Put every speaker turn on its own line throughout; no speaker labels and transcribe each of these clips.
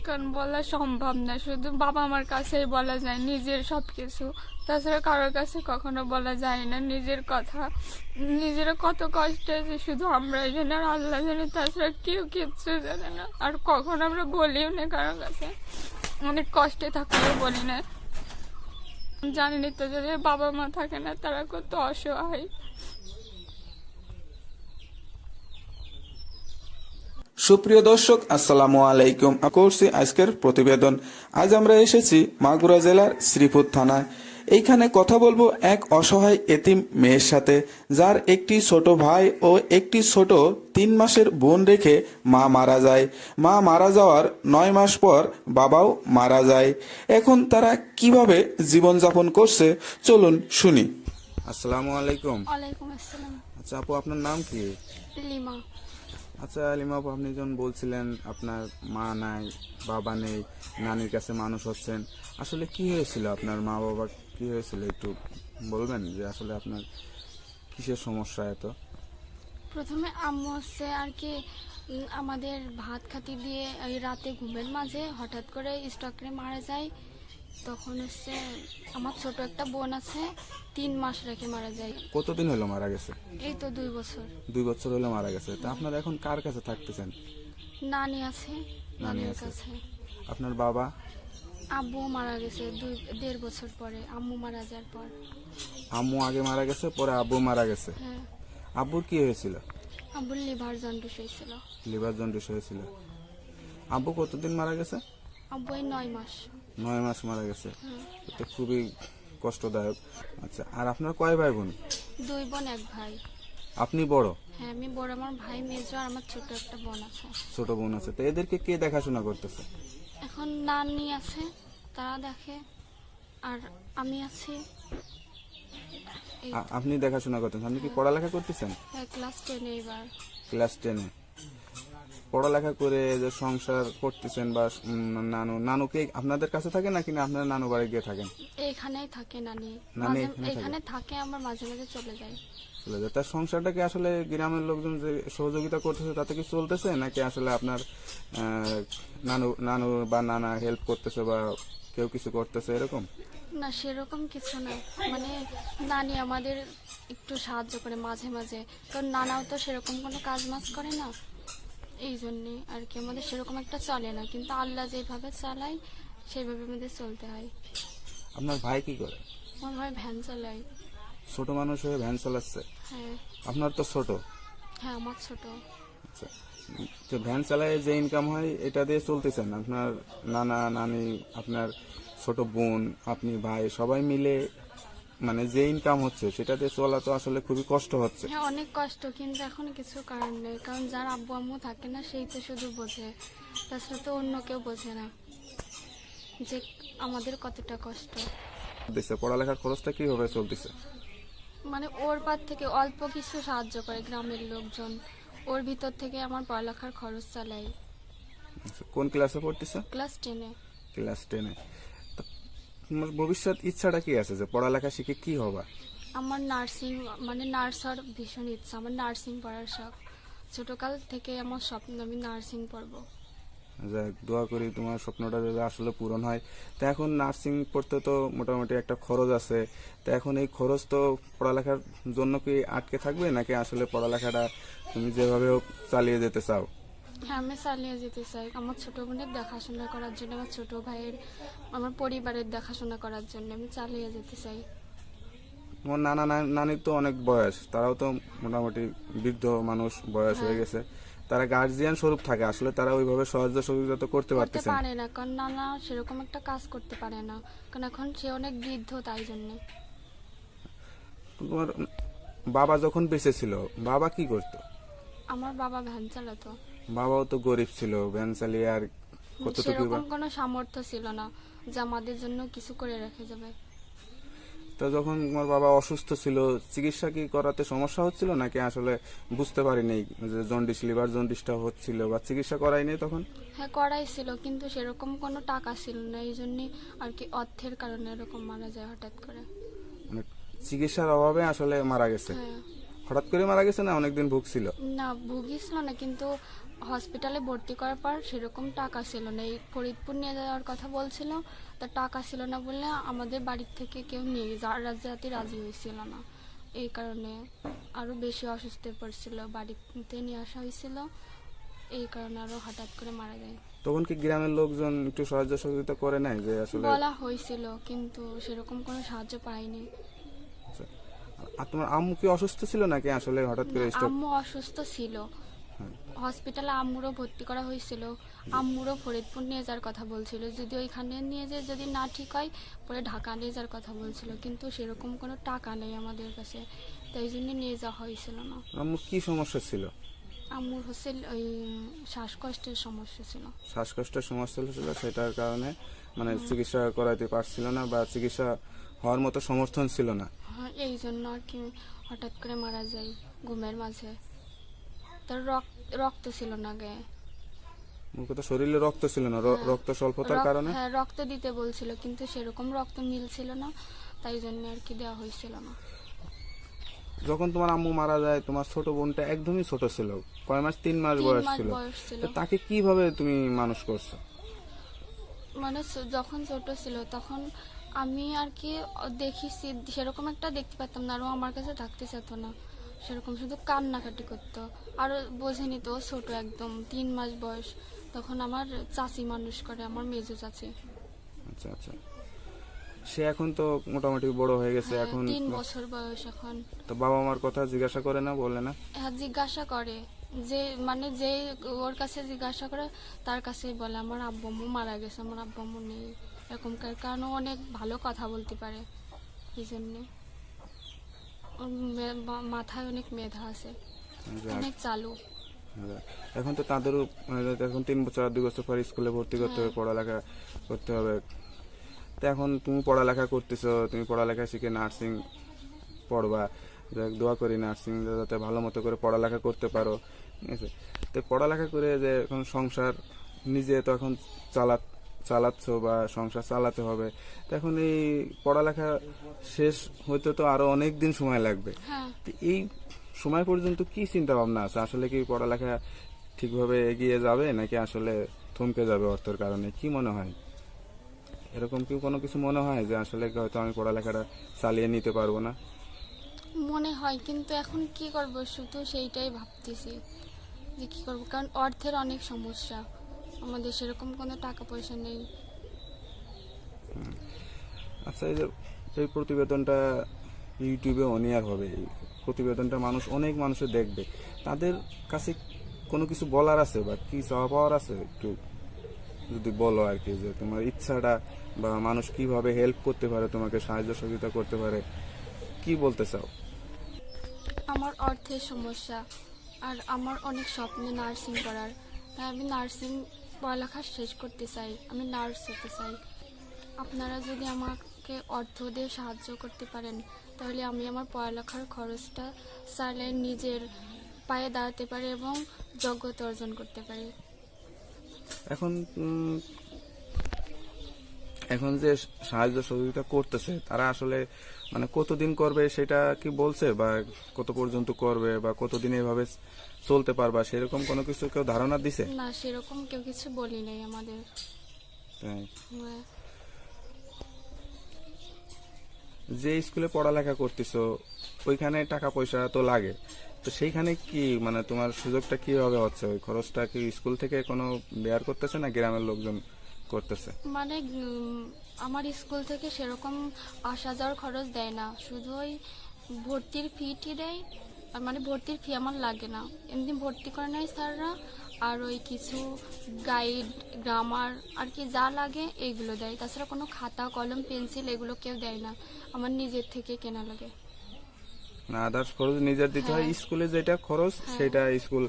কারণ বলা সম্ভব না, শুধু বাবা আমার কাছেই বলা যায় নিজের সবকিছু, তাছাড়া কারোর কাছে কখনো বলা যায় না নিজের কথা। নিজেরা কত কষ্টে আছে শুধু আমরাই জানি আর আল্লাহ জানে, তাছাড়া কেউ কিচ্ছু জানে না। আর কখনো আমরা বলিও না কারোর কাছে, অনেক কষ্টে থাকলেও বলি না। জানিনি তো যাদের বাবা মা থাকে না তারা কত অসহায়।
সুপ্রিয় দর্শক, আসসালামু আলাইকুম। করছি আজকের প্রতিবেদন। আজ আমরা এসেছি মাগুরা জেলার শ্রীপুর থানায়। এইখানে কথা বলবো এক অসহায় এতিম মেয়ের সাথে, যার একটি ছোট ভাই ও একটি ছোট 3 মাসের বোন রেখে মা মারা যায়। মা মারা যাওয়ার 9 মাস পর বাবাও মারা যায়। এখন তারা কিভাবে জীবনযাপন করছে চলুন শুনি। আসসালামু আলাইকুম।
ওয়ালাইকুম আসসালাম।
আচ্ছা আপু, আপনার নাম কি?
লিমা।
আচ্ছা লিমা আপু, আপনি যখন বলছিলেন আপনার মা নাই, বাবা নেই, নানির কাছে মানুষ হচ্ছেন, আসলে কি হয়েছিল? আপনার মা বাবা কি হয়েছিল একটু বলবেন যে আসলে আপনার কিসের সমস্যা এত?
প্রথমে আম্মু হচ্ছে আর কি আমাদের ভাত খাতি দিয়ে ওই রাতে ঘুমের মাঝে হঠাৎ করে স্ট্রোক করে মারা যায়। তখন হচ্ছে আমার ছোট একটা বোন আছে, 3 মাস রেখে মারা যায়।
কতদিন হলো মারা গেছে?
এই তো 2 বছর।
2 বছর হলো মারা গেছে। তা আপনারা এখন কার কাছে থাকতেছেন?
নানি আছে,
নানি
নানির
আছে।
কাছে।
আপনার বাবা?
আব্বু মারা গেছে 1.5 বছর পরে, আম্মু মারা যাওয়ার পর।
আম্মু আগে মারা গেছে, পরে আব্বু মারা গেছে।
হ্যাঁ,
আব্বুর কি হয়েছিল?
আব্বুর লিভার জন্ডিস হয়েছিল।
লিভার জন্ডিস হয়েছিল। আব্বু কতদিন মারা গেছে?
আব্বু এই 9 মাস।
9 মাস মারা গেছে।
হ্যাঁ,
তো খুবই কষ্টদায়ক। আচ্ছা, আর আপনার কয় ভাই বোন?
2 বোন 1 ভাই।
আপনি বড়?
হ্যাঁ, আমি বড়, আমার ভাই মেজো আর আমার ছোট একটা বোন আছে।
ছোট বোন আছে। তো এদেরকে কে দেখাশোনা করতেছে?
এখন নানি আছে, তারা দেখে, আর আমি আছি।
আপনি দেখাশোনা করতেছেন? আপনি কি পড়ালেখা করতেছেন?
ক্লাস 10 এবার।
ক্লাস 10-এ পড়ালেখা করে যে সংসার করতেছেন, বা নানুকে আপনাদের কাছে থাকে নাকি না আপনারা নানু বাড়ি গিয়ে থাকেন?
এখানেই থাকে নানি,
নানি এখানে
এখানে থাকে, আমার মাঝে মাঝে চলে যাই।
চলে যায়। তার সংসারটাকে আসলে গ্রামের লোকজন যে সহযোগিতা করতেছে তাতে কি চলতেছে, নাকি আসলে আপনার নানু নানু বা নানা হেল্প করতেছে বা কেউ কিছু করতেছে এরকম?
না, সেরকম কিছু না, মানে নানি আমাদের একটু সাহায্য করে মাঝে মাঝে, তো নানাও তো সেরকম কোনো কাজ মাজ করে না, এই জন্যে আর কি আমাদের সেরকম একটা চলে না, কিন্তু আল্লাহ যেভাবে চালায় সেইভাবে আমাদের চলতে হয়।
আপনার ভাই কি করে?
আমার ভাই ভ্যান চালায়।
ছোট মানুষ হয়ে ভ্যান চালাচ্ছে?
হ্যাঁ।
আপনার তো ছোট।
হ্যাঁ, আমার ছোট।
আচ্ছা, তো ভ্যান চালায় যে ইনকাম হয় এটা দিয়ে চলতেছেন? আপনার নানা নানি, আপনার ছোট বোন, আপনি ভাই সবাই মিলে মানে যে ইনকাম হচ্ছে সেটা দিয়ে চলা তো আসলে খুবই কষ্ট হচ্ছে।
হ্যাঁ, অনেক কষ্ট, কিন্তু এখন কিছু কারণ নেই, কারণ যার আব্বু আম্মু থাকে না সেই তো শুধু বোঝে, তাছাড়া তো অন্য কেউ বোঝে না যে আমাদের কতটা কষ্ট।
দিচ্ছে পড়ালেখার খরচটা কিভাবে চলতেছে?
মানে ওর পার থেকে অল্প কিছু সাহায্য করে গ্রামের লোকজন, ওর ভিতর থেকে আমার পড়ালেখার খরচ চালাই।
আচ্ছা, কোন ক্লাসে পড়তেছে?
ক্লাস 10-এ।
ক্লাস 10-এ। তোমার ভবিষ্যৎ ইচ্ছাটা কি আছে, যে পড়ালেখা শিখে কি হবা?
আমার নার্সিং, মানে নার্স হওয়ার ভীষণ ইচ্ছা, আমার নার্সিং পড়ার শখ, ছোটকাল থেকে আমার স্বপ্ন আমি নার্সিং পড়বো।
যাক, দোয়া করি তোমার স্বপ্নটা যদি আসলে পূরণ হয়। তা এখন নার্সিং পড়তে তো মোটামুটি একটা খরচ আছে। তা এখন এই খরচ তো পড়ালেখার জন্য কি আটকে থাকবে, নাকি আসলে পড়ালেখাটা তুমি যেভাবে হোক চালিয়ে যেতে চাও?
হ্যাঁ, আমি চালিয়ে যেতে চাই, আমার ছোট বোনের দেখাশোনা করার জন্য, আমার ছোট ভাইয়ের, আমার পরিবারের দেখাশোনা করার জন্য আমি চালিয়ে যেতে চাই।
তোমার নানা নানির তো অনেক বয়স, তারাও তো মোটামুটি বৃদ্ধ মানুষ, বয়স হয়ে গেছে। তারা গার্জিয়ান স্বরূপ থাকে, আসলে তারা ওইভাবে সাহায্য সহযোগিতা তো করতে
করতে
পারতেছে না।
পারে না, কারণ নানা সেরকম একটা কাজ করতে পারে না, কারণ এখন সে অনেক বৃদ্ধ, তাই জন্য।
তোমার বাবা যখন বেঁচে ছিল, বাবা কি করতো?
আমার বাবা ভ্যান চালাতো।
বাবাও তো গরিব ছিল, ভ্যান চালিয়ে আর কতটুকু
সেরকম কোনো সামর্থ্য ছিল না যে আমাদের জন্য কিছু করে রেখে যাবে।
তো যখন তোমার বাবা অসুস্থ ছিল, চিকিৎসা কি করাতে সমস্যা হচ্ছিল, নাকি আসলে বুঝতে পারিনি যে জন্ডিস, লিভার জন্ডিসটা হচ্ছিল, বা চিকিৎসা করাইনি তখন?
হ্যাঁ, করাই ছিল, কিন্তু সেরকম কোনো টাকা ছিল না, এই জন্যই আর কি অর্থের কারণে এরকম মারা যায় হঠাৎ করে।
মানে চিকিৎসার অভাবে আসলে মারা গেছে।
হ্যাঁ।
হঠাৎ করে মারা গেছে না অনেকদিন ভুগছিল?
না, ভুগিছিল না, কিন্তু হসপিটালে ভর্তি করার পর সেরকম টাকা ছিল না। এই ফরিদপুর নিয়ে যাওয়ার কথা বলছিল, তা টাকা ছিল না বলে আমাদের বাড়ির থেকে কেউ নিয়ে যেতে রাজি হয়েছিল না। এই কারণে আরো বেশি অসুস্থ হয়ে পড়ছিল, বাড়িতে নিয়ে আসা হয়েছিল, এই কারণে আরো হঠাৎ করে মারা যায়।
তখন কি গ্রামের লোকজন একটু সাহায্য সহযোগিতা করে নাই যে আসলে?
বলা হয়েছিল কিন্তু সেরকম কোনো সাহায্য পাইনি।
আচ্ছা। আর তোমার আম্মু কি অসুস্থ ছিল নাকি আসলে হঠাৎ করে স্ট্রোক?
আম্মু অসুস্থ ছিল, হসপিটালে আম্মুরও ভর্তি করা হয়েছিল। আম্মুরও ফরিদপুর নিয়ে যাওয়ার কথা বলছিল, যদি ওইখানে নিয়ে যেয়ে যদি না ঠিক হয় পরে ঢাকা নিয়ে যাওয়ার কথা বলছিল, কিন্তু সেরকম কোনো টাকা নেই আমাদের কাছে, তাই জন্য নিয়ে যাওয়া হয়েছিল না।
আম্মু কি সমস্যা ছিল?
আম্মুর হচ্ছে ওই শ্বাসকষ্টের সমস্যা ছিল।
শ্বাসকষ্টের সমস্যা ছিল, সেটার কারণে মানে চিকিৎসা করাতে পারছিল না বা চিকিৎসা হওয়ার মতো সমর্থন ছিল না।
হ্যাঁ, এই জন্য আর কি হঠাৎ করে মারা যায় ঘুমের মাঝে। তার রক্ত ছিল না গায়ে,
মুখে তো শরীরে রক্ত ছিল না, রক্ত স্বল্পতার কারণে।
হ্যাঁ, রক্ত দিতে বলছিল কিন্তু সেরকম রক্ত মিলছিল না, তাই জন্য আর কি দেওয়া হয়েছিল না।
যখন তোমার আম্মু মারা যায় তোমার ছোট বোনটা একদমই ছোট ছিল, কয় মাস? 3 মাস
3
বয়স
মাস
ছিল।
বয়স ছিল।
তো তাকে কিভাবে তুমি মানুষ করছো?
মানে যখন ছোট ছিল তখন আমি আর কি দেখেছি, সেরকম একটা দেখতে পারতাম না, আরও আমার কাছে থাকতে চাইত না, সেরকম শুধু কান্নাকাটি করতো। আর বোঝেনি তো, ছোট একদম 3 মাস বয়স। তখন আমার চাচি মানুষ করে, আমার মেজো চাচি।
আচ্ছা আচ্ছা। সে এখন তো মোটামুটি বড় হয়ে গেছে,
হ্যাঁ,
এখন
3 বছর বয়স এখন।
তো বাবা মার কথা জিজ্ঞাসা করে না, বলে না?
হ্যাঁ, জিজ্ঞাসা করে, যে মানে যে ওর কাছে জিজ্ঞাসা করে তার কাছেই বলে আমার আব্বু আম্মু মারা গেছে, আমার আব্বু আম্মু নেই, এরকমকার। কারণ ও অনেক ভালো কথা বলতে পারে, এই জন্যে ওর মাথায় অনেক মেধা আছে, অনেক চালু।
এখন তো তাদেরও এখন 3 বছর আর 2 বছর পর স্কুলে ভর্তি করতে হবে, পড়ালেখা করতে হবে। তো এখন তুমি পড়ালেখা করতেছো, তুমি পড়ালেখা শিখে নার্সিং পড়বা, দোয়া করি নার্সিং যাতে ভালো মতো করে পড়ালেখা করতে পারো, ঠিক আছে? তো পড়ালেখা করে যে এখন সংসার নিজে তো এখন চালাচ্ছ বা সংসার চালাতে হবে, তো এখন এই পড়ালেখা শেষ হইতে তো আরো অনেক দিন সময় লাগবে।
হ্যাঁ,
তো এই সময় পর্যন্ত কি চিন্তা ভাবনা আছে? আসলে কি পড়ালেখা ঠিকভাবে এগিয়ে যাবে নাকি আসলে থমকে যাবে অর্থের কারণে? কি মনে হয়? এরকম কি কোনো কিছু মনে হয় যে আসলে হয়তো আমি পড়ালেখাটা চালিয়ে নিতে পারবো না?
মনে হয়, কিন্তু এখন কি করব, শুধু সেইটাই ভাবতেছি যে কি করব, কারণ অর্থের অনেক সমস্যা, আমাদের সেরকম কোনো টাকা পয়সা নেই।
আচ্ছা, এই যে এই প্রতিবেদনটা ইউটিউবে অনিয়ার হবে, এই প্রতিবেদনটা অনেক মানুষে দেখবে, তাদের কাছে কোনো কিছু বলার আছে বা কি চাওয়া পাওয়ার আছে? একটু যদি বলো আর কি, যে তোমার ইচ্ছাটা বা মানুষ কিভাবে হেল্প করতে পারে, তোমাকে সাহায্য সহযোগিতা করতে পারে, কি বলতে চাও?
আমার অর্থের সমস্যা, আর আমার অনেক স্বপ্ন নার্সিং করার, তাই আমি নার্সিং পড়ালেখা শেষ করতে চাই, আমি নার্স হতে চাই। আপনারা যদি আমাকে অর্থ দিয়ে সাহায্য করতে পারেন তাহলে আমি আমার পড়ালেখার খরচটা চালিয়ে নিজের পায়ে দাঁড়াতে পারি এবং যোগ্যতা অর্জন করতে পারি।
এখন এখন যে সাহায্য সহযোগিতা করতেছে তারা আসলে মানে কতদিন করবে সেটা কি বলছে, বা কত পর্যন্ত করবে বা কতদিন এভাবে চলতে পারবা, সেরকম কোনো কিছু কেউ ধারণা দিছে?
না, সেরকম কেউ কিছু বলি নাই আমাদের।
তাই
হ্যাঁ,
যে স্কুলে পড়ালেখা করতেছো ওইখানে টাকা পয়সা তো লাগে, তো সেইখানে কি মানে তোমার সুযোগটা কিভাবে হচ্ছে? ওই খরচটা কি স্কুল থেকে কোনো বেয়ার করতেছে না গ্রামের লোকজন করতেছে?
মানে আমার স্কুল থেকে সেরকম আসা যাওয়ার খরচ দেয় না, শুধু ওই ভর্তির ফিটি দেয়। আর মানে ভর্তির ফি আমার লাগে না, এমনি ভর্তি করে নেয় স্যাররা, আর ওই কিছু গাইড, গ্রামার আর কি যা লাগে এইগুলো দেয়। তাছাড়া কোনো খাতা কলম পেন্সিল এগুলো কেউ দেয় না, আমার নিজের থেকে কেনা লাগে।
না, আদার্স খরচ নিজের দিতে হয়,
হ্যাঁ।
স্কুলে যেটা খরচ সেটা স্কুল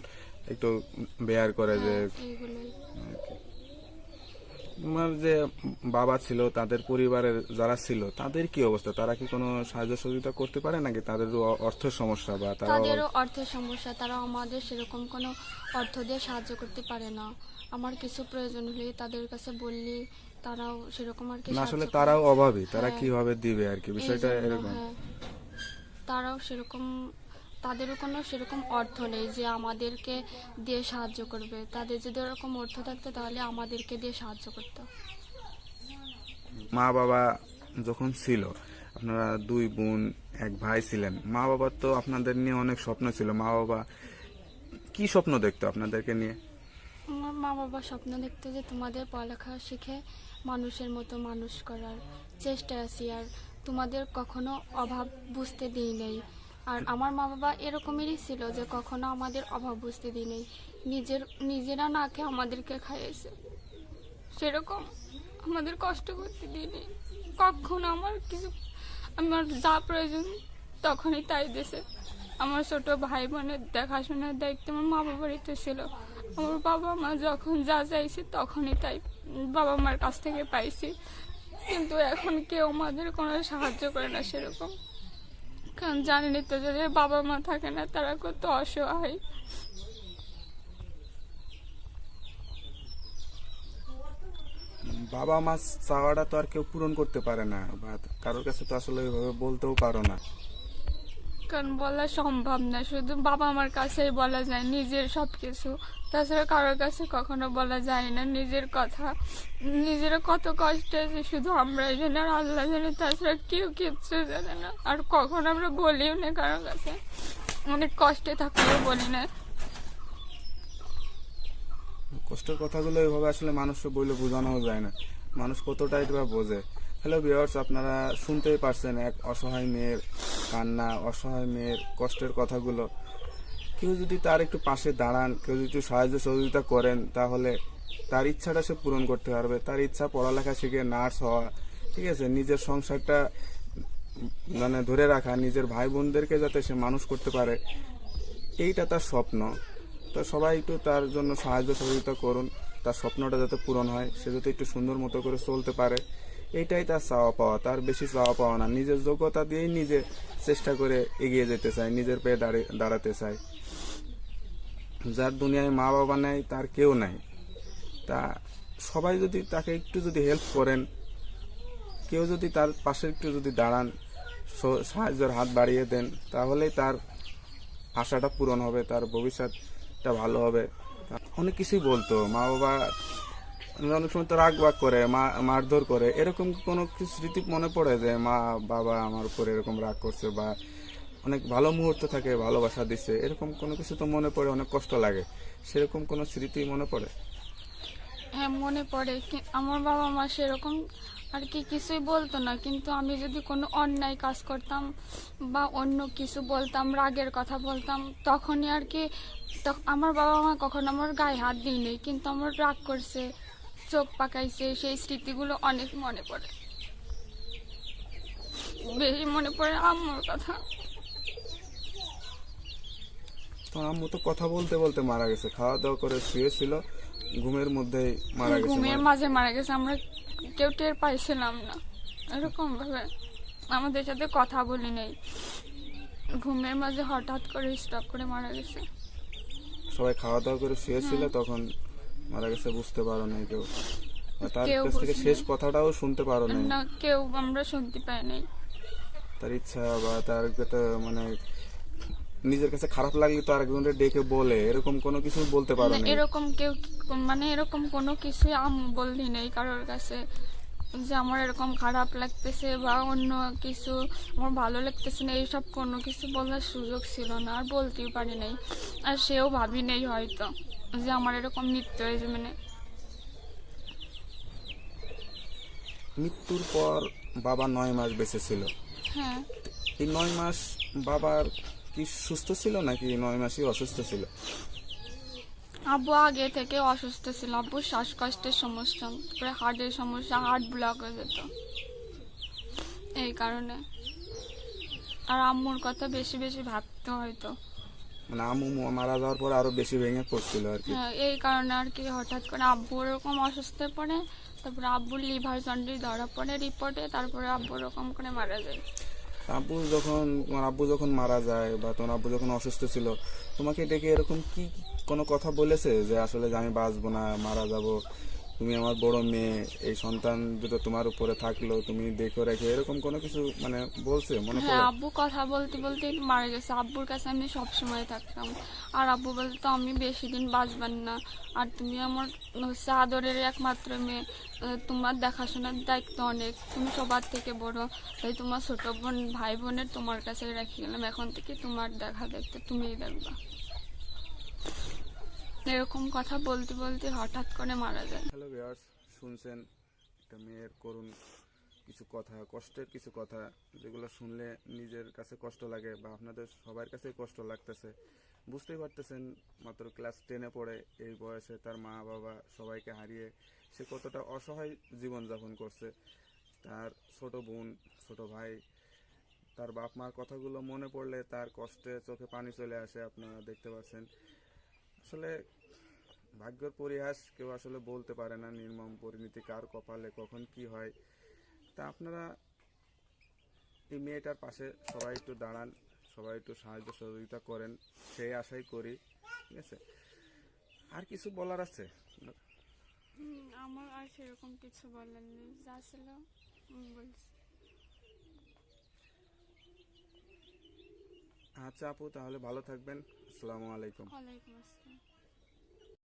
একটু বেয়ার করে। যে
এইগুলোই।
তোমার যে বাবা ছিল, তাদের পরিবারের যারা ছিল তাদের কি অবস্থা? তারা কি কোনো সাহায্য সহযোগিতা করতে পারে নাকি তাদেরও অর্থের সমস্যা বা তারা?
তাদেরও অর্থের সমস্যা, তারা আমাদের সেরকম কোনো অর্থ দিয়ে সাহায্য করতে পারে না। আমার কিছু প্রয়োজন হলে তাদের কাছে বললি তারাও সেরকম আর কি
না,
সাহায্য
আসলে
করে।
তারাও অভাবী, তারা
হ্যাঁ।
কিভাবে দিবে আর কি, বিষয়টা
এই জন্য,
এরকম।
হ্যাঁ, তারাও সেরকম তাদেরও কোনো সেরকম অর্থ নেই যে আমাদেরকে দিয়ে সাহায্য করবে। তাদের যদি ওরকম অর্থ থাকতো তাহলে আমাদেরকে দিয়ে সাহায্য করতো।
মা বাবা যখন ছিল, আপনারা 2 বোন 1 ভাই ছিলেন, মা বাবার তো আপনাদের নিয়ে অনেক স্বপ্ন ছিল। মা বাবা কি স্বপ্ন দেখতো আপনাদেরকে নিয়ে?
আমার মা বাবা স্বপ্ন দেখতো যে তোমাদের পড়ালেখা শিখে মানুষের মতো মানুষ করার চেষ্টা আছি, আর তোমাদের কখনো অভাব বুঝতে দিই নেই। আর আমার মা বাবা এরকমেরই ছিল যে কখনো আমাদের অভাব বুঝতে দিই নেই, নিজেরা না খেয়ে আমাদেরকে খাইয়েছে, সেরকম আমাদের কষ্ট করতে দিইনি কখনো। আমার যা প্রয়োজন তখনই তাই দিয়েছে। আমার ছোট ভাই বোনের দেখাশোনার দায়িত্ব আমার মা বাবারই তো ছিল। আমার বাবা মা যখন যা চাইছে তখনই তাই বাবা মার কাছ থেকে পাইছি। কিন্তু এখন কেউ আমাদের কোনো সাহায্য করে না সেরকম, কারণ জানেনি তো যাদের বাবা মা থাকে না তারা কত অসহায়।
বাবা মা চাওয়াটা তো আর কেউ পূরণ করতে পারে না, বা কারোর কাছে তো আসলে ওইভাবে বলতেও পারো না।
কারণ বলা সম্ভব না, শুধু বাবা মার কাছেই বলা যায় নিজের সব কিছু। তাছাড়া কারোর কাছে কখনো বলা যায় না নিজের কথা। নিজেরা কত কষ্টে আছে শুধু আমরা জানি আর আল্লাহ জানে, তাছাড়া কেউ কিচ্ছু জানে না। আর কখনো আমরা বলিও না কারোর কাছে, অনেক কষ্টে থাকলেও বলি না।
কষ্টের কথাগুলো এইভাবে আসলে মানুষকে বলে বোঝানো যায় না, মানুষ কতটাই বা বোঝে। হ্যালো ভিউয়ার্স, আপনারা শুনতেই পারছেন এক অসহায় মেয়ের কান্না, অসহায় মেয়ের কষ্টের কথাগুলো। কেউ যদি তার একটু পাশে দাঁড়ান, কেউ যদি একটু সাহায্য সহযোগিতা করেন, তাহলে তার ইচ্ছাটা সে পূরণ করতে পারবে। তার ইচ্ছা পড়ালেখা শিখে নার্স হওয়া, ঠিক আছে, নিজের সংসারটা মানে ধরে রাখা, নিজের ভাই বোনদেরকে যাতে সে মানুষ করতে পারে, এইটা তার স্বপ্ন। তো সবাই একটু তার জন্য সাহায্য সহযোগিতা করুন, তার স্বপ্নটা যাতে পূরণ হয়, সে যাতে একটু সুন্দর মতো করে চলতে পারে, এইটাই তার চাওয়া পাওয়া। তার বেশি চাওয়া পাওয়া না, নিজের যোগ্যতা দিয়েই নিজে চেষ্টা করে এগিয়ে যেতে চায়, নিজের পায়ে দাঁড়াতে চায়। যার দুনিয়ায় মা বাবা নেই তার কেউ নাই। তা সবাই যদি তাকে একটু যদি হেল্প করেন, কেউ যদি তার পাশে একটু যদি দাঁড়ান, সাহায্যের হাত বাড়িয়ে দেন, তাহলেই তার আশাটা পূরণ হবে, তার ভবিষ্যৎটা ভালো হবে। অনেক কিছুই বলতো মা বাবা, অনেক সময় তো রাগ বাগ করে, মারধর করে, এরকম কোনো কিছু স্মৃতি মনে পড়ে যে মা বাবা আমার উপরে এরকম রাগ করছে, বা অনেক ভালো মুহূর্ত থাকে, ভালোবাসা দিচ্ছে, এরকম কোনো কিছু তো মনে পড়ে, অনেক কষ্ট লাগে, সেরকম কোনো স্মৃতি মনে পড়ে?
হ্যাঁ মনে পড়ে। আমার বাবা মা সেরকম আর কি কিছুই বলতো না, কিন্তু আমি যদি কোনো অন্যায় কাজ করতাম বা অন্য কিছু বলতাম, রাগের কথা বলতাম, তখনই আর কি আমার বাবা মা কখনো আমার গায়ে হাত দিইনি, কিন্তু আমার রাগ করছে, চোখ পাকাইছে, সেই স্মৃতিগুলো অনেক মনে পড়ে। বেশি মনে পড়ে আম্মুর কথা।
তো আম্মু তো কথা বলতে বলতে মারা গেছে, খাওয়া দাওয়া করে শুয়েছিল, ঘুমের মধ্যেই মারা গেছে।
ঘুমের মাঝে মারা গেছে, আমরা কেউ টের পাইছিলাম না, এরকম ভাবে আমাদের সাথে কথা বলি নেই, ঘুমের মাঝে হঠাৎ করে স্টপ করে মারা গেছে।
সবাই খাওয়া দাওয়া করে শুয়েছিল, তখন মারা গেছে, বুঝতে পারো নাই কেউ, তার
কেউ
কাছ থেকে শেষ কথাটাও শুনতে পারো নাই।
না, কেউ আমরা শুনতে পাই নাই।
তার ইচ্ছা বা তার মানে নিজের কাছে খারাপ লাগলে তো আরেকজনের ডেকে বলে, এরকম কোনো কিছু বলতে পারো
না,
না?
এরকম কেউ এরকম কোনো কিছুই আম্মু বললি নেই কারোর কাছে যে আমার এরকম খারাপ লাগতেছে বা অন্য কিছু আমার ভালো লাগতেছে না, এইসব কোনো কিছু বলার সুযোগ ছিল না, আর বলতেই পারি নাই। আর সেও ভাবি নেই হয়তো যে আমার এরকম মৃত্যু হয়েছে।
মৃত্যুর পর বাবা 9 মাস বেঁচে ছিল।
হ্যাঁ,
এই 9 মাস বাবার কি সুস্থ ছিল নাকি 9 মাসই অসুস্থ ছিল?
আব্বু আগে থেকে অসুস্থ ছিল, আব্বু শ্বাসকষ্টের সমস্যা, তারপরে হার্টের সমস্যা, হার্ট ব্লক হয়ে যেত, এই কারণে। আর আম্মুর কথা বেশি বেশি ভাবতে হয়তো,
মানে আম্মু মারা যাওয়ার পর আরো বেশি ভেঙে পড়ছিল আর কি।
হ্যাঁ, এই কারণে আর কি হঠাৎ করে আব্বু এরকম অসুস্থ পড়ে, তারপরে আব্বুর লিভার জন্ডিস ধরা পড়ে রিপোর্টে, তারপরে আব্বু এরকম করে মারা যায়।
তোমার আব্বু যখন মারা যায় বা তোমার আব্বু যখন অসুস্থ ছিল, তোমাকে ডেকে এরকম কি কোনো কথা বলেছে যে আসলে আমি বাঁচবো না, মারা যাব, তুমি আমার বড় মেয়ে, এই সন্তান দুটো তোমার উপরে থাকলো, তুমি দেখো রেখে, এরকম কোনো কিছু মানে বলছে মনে
হ্যাঁ,
পড়ে?
আব্বু কথা বলতে বলতে মারা গেছে। আব্বুর কাছে আমি সব সময় থাকতাম, আর আব্বু বলতো আমি বেশি দিন বাঁচবার না, আর তুমি আমার হচ্ছে আদরের একমাত্র মেয়ে, তোমার দেখাশোনার দায়িত্ব অনেক, তুমি সবার থেকে বড়, তাই তোমার ছোট বোন ভাই বোনের তোমার কাছে রেখে গেলাম, এখন থেকে তোমার দেখা দেখতে তুমিই দেখবা। এরকম কথা বলতে বলতে হঠাৎ করে মারা যায়।
হ্যালো ভিউয়ার্স, শুনছেন একটা মেয়ের করুণ কিছু কথা, কষ্টের কিছু কথা, যেগুলো শুনলে নিজের কাছে কষ্ট লাগে বা আপনাদের সবার কাছে কষ্ট লাগতেছে। বুঝতেই পারতেছেন, মাত্র ক্লাস 10-এ পড়ে, এই বয়সে তার মা বাবা সবাইকে হারিয়ে সে কতটা অসহায় জীবনযাপন করছে। তার ছোট বোন, ছোট ভাই, তার বাপ মার কথাগুলো মনে পড়লে তার কষ্টে চোখে পানি চলে আসে, আপনারা দেখতে পাচ্ছেন। আসলে ভাগ্যের পরিহাস কেউ আসলে বলতে পারে না, নির্মম পরিণতি কার কপালে কখন কি হয়। তা আপনারা এই মেয়েটার পাশে সবাই একটু দাঁড়ান, সবাই একটু সাহায্য সহযোগিতা করেন, সেই আশাই করি। ঠিক আছে, আর কিছু বলার আছে?
আমার আর সেরকম কিছু বলার নেই, যা ছিল বলছি।
আচ্ছা আপু, তাহলে ভালো থাকবেন। আসসালামু আলাইকুম।
ওয়ালাইকুম আসসালাম।